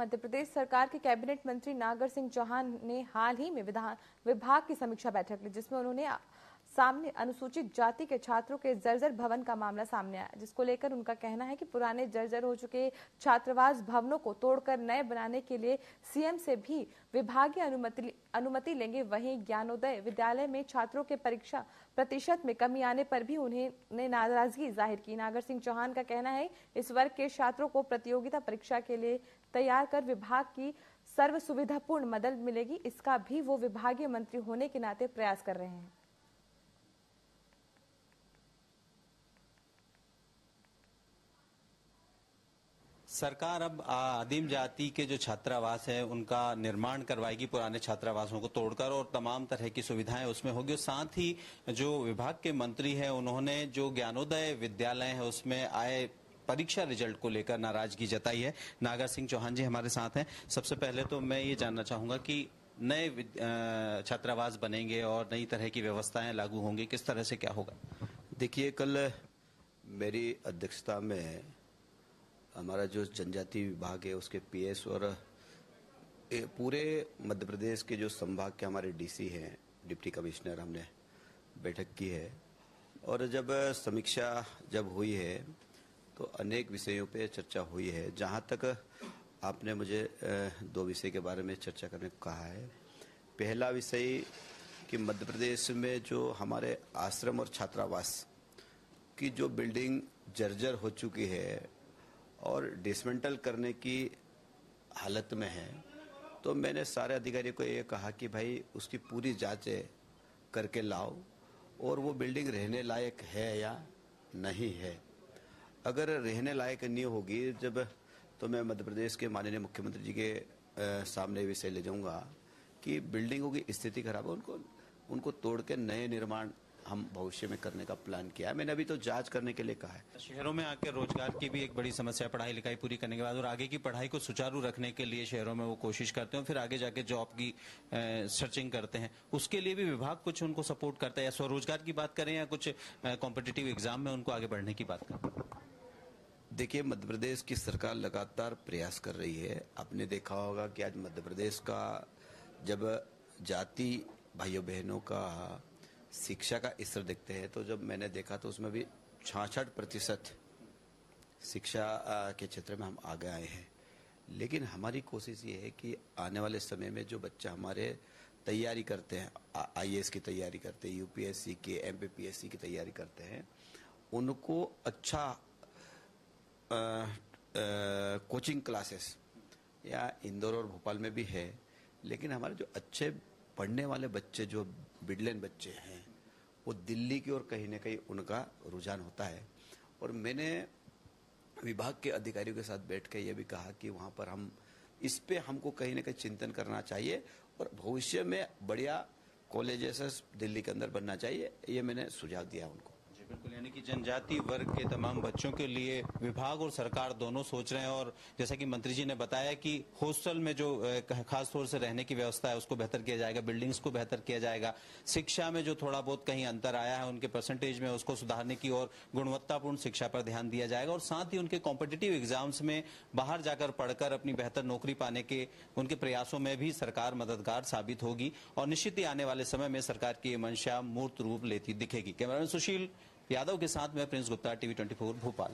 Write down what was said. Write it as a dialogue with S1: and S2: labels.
S1: मध्य प्रदेश सरकार के कैबिनेट मंत्री नागर सिंह चौहान ने हाल ही में विभाग की समीक्षा बैठक ली, जिसमें उन्होंने सामने अनुसूचित जाति के छात्रों के जर्जर भवन का मामला सामने आया, जिसको लेकर उनका कहना है कि पुराने जर्जर हो चुके छात्रावास भवनों को तोड़कर नए बनाने के लिए सीएम से भी विभागीय अनुमति लेंगे। वहीं ज्ञानोदय विद्यालय में छात्रों के परीक्षा प्रतिशत में कमी आने पर भी उन्होंने नाराजगी जाहिर की। नागर सिंह चौहान का कहना है इस वर्ग के छात्रों को प्रतियोगिता परीक्षा के लिए तैयार कर विभाग की सर्व सुविधापूर्ण मदद मिलेगी, इसका भी वो विभागीय मंत्री होने के नाते प्रयास कर रहे हैं।
S2: सरकार अब आदिम जाति के जो छात्रावास है उनका निर्माण करवाएगी, पुराने छात्रावासों को तोड़कर, और तमाम तरह की सुविधाएं उसमें होगी। साथ ही जो विभाग के मंत्री हैं उन्होंने जो ज्ञानोदय विद्यालय है उसमें आए परीक्षा रिजल्ट को लेकर नाराजगी जताई है। नागर सिंह चौहान जी हमारे साथ हैं। सबसे पहले तो मैं ये जानना चाहूंगा कि नए छात्रावास बनेंगे और नई तरह की व्यवस्थाएं लागू होंगी, किस तरह से क्या होगा?
S3: देखिए, कल मेरी अध्यक्षता में हमारा जो जनजाति विभाग है उसके पीएस और पूरे मध्य प्रदेश के जो संभाग के हमारे डीसी हैं, डिप्टी कमिश्नर, हमने बैठक की है। और जब समीक्षा हुई है तो अनेक विषयों पे चर्चा हुई है। जहाँ तक आपने मुझे दो विषय के बारे में चर्चा करने को कहा है। पहला विषय कि मध्य प्रदेश में जो हमारे आश्रम और छात्रावास की जो बिल्डिंग जर्जर हो चुकी है और डिसमेंटल करने की हालत में है, तो मैंने सारे अधिकारियों को ये कहा कि भाई उसकी पूरी जांच करके लाओ और वो बिल्डिंग रहने लायक है या नहीं है। अगर रहने लायक नहीं होगी तो मैं मध्य प्रदेश के माननीय मुख्यमंत्री जी के सामने विषय ले जाऊंगा कि बिल्डिंगों की स्थिति खराब है, उनको तोड़ के नए निर्माण हम भविष्य में करने का प्लान किया है। मैंने अभी तो जांच करने के लिए कहा है।
S2: शहरों में आकर रोजगार की भी एक बड़ी समस्या है, पढ़ाई लिखाई पूरी करने के बाद और आगे की पढ़ाई को सुचारू रखने के लिए शहरों में वो कोशिश करते हैं, फिर आगे जाके जॉब की सर्चिंग करते हैं। उसके लिए भी विभाग कुछ उनको सपोर्ट करता है, या स्वरोजगार की बात करें या कुछ कॉम्पिटिटिव एग्जाम में उनको आगे बढ़ने की बात करें?
S3: देखिए, मध्य प्रदेश की सरकार लगातार प्रयास कर रही है। आपने देखा होगा कि आज मध्य प्रदेश का जब जाति भाइयों बहनों का शिक्षा का स्तर देखते हैं तो जब मैंने देखा तो उसमें भी 66% शिक्षा के क्षेत्र में हम आगे आए हैं। लेकिन हमारी कोशिश ये है कि आने वाले समय में जो बच्चा हमारे तैयारी करते हैं, आईएएस की तैयारी करते हैं, यूपीएससी के, एमपीपीएससी की तैयारी करते हैं, उनको अच्छा कोचिंग क्लासेस या इंदौर और भोपाल में भी है। लेकिन हमारे जो अच्छे पढ़ने वाले बच्चे, जो बिडलेन बच्चे हैं, वो दिल्ली की ओर कहीं न कहीं उनका रुझान होता है। और मैंने विभाग के अधिकारियों के साथ बैठ के ये भी कहा कि वहाँ पर इस पे हमको कहीं न कहीं चिंतन करना चाहिए और भविष्य में बढ़िया कॉलेजेस दिल्ली के अंदर बनना चाहिए, ये मैंने सुझाव दिया उनको।
S2: बिल्कुल, यानी कि जनजाति वर्ग के तमाम बच्चों के लिए विभाग और सरकार दोनों सोच रहे हैं। और जैसा कि मंत्री जी ने बताया कि हॉस्टल में जो खास तौर से रहने की व्यवस्था है उसको बेहतर किया जाएगा, बिल्डिंग्स को बेहतर किया जाएगा, शिक्षा में जो थोड़ा बहुत कहीं अंतर आया है उनके परसेंटेज में उसको सुधारने की और गुणवत्तापूर्ण शिक्षा पर ध्यान दिया जाएगा। और साथ ही उनके कॉम्पिटिटिव एग्जाम्स में बाहर जाकर पढ़कर अपनी बेहतर नौकरी पाने के उनके प्रयासों में भी सरकार मददगार साबित होगी। और निश्चित ही आने वाले समय में सरकार की मंशा मूर्त रूप लेती दिखेगी। कैमरामैन सुशील यादव के साथ मैं प्रिंस गुप्ता, टीवी 24 भोपाल।